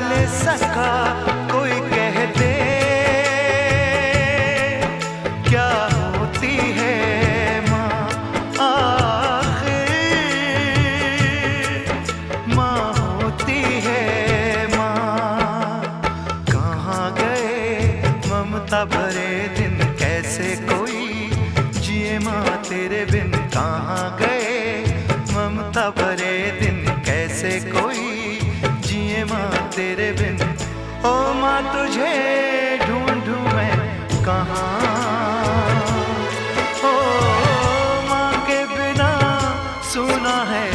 ले सका कोई कह दे क्या होती है माँ आखिर, माँ होती है माँ। कहाँ गए ममता भरे दिन, कैसे कोई जिए माँ तेरे बिन। कहाँ गए ममता भरे दिन, कैसे कोई जिए माँ तेरे बिन। ओ माँ तुझे ढूंढूं मैं कहाँ, ओ माँ के बिना सुना है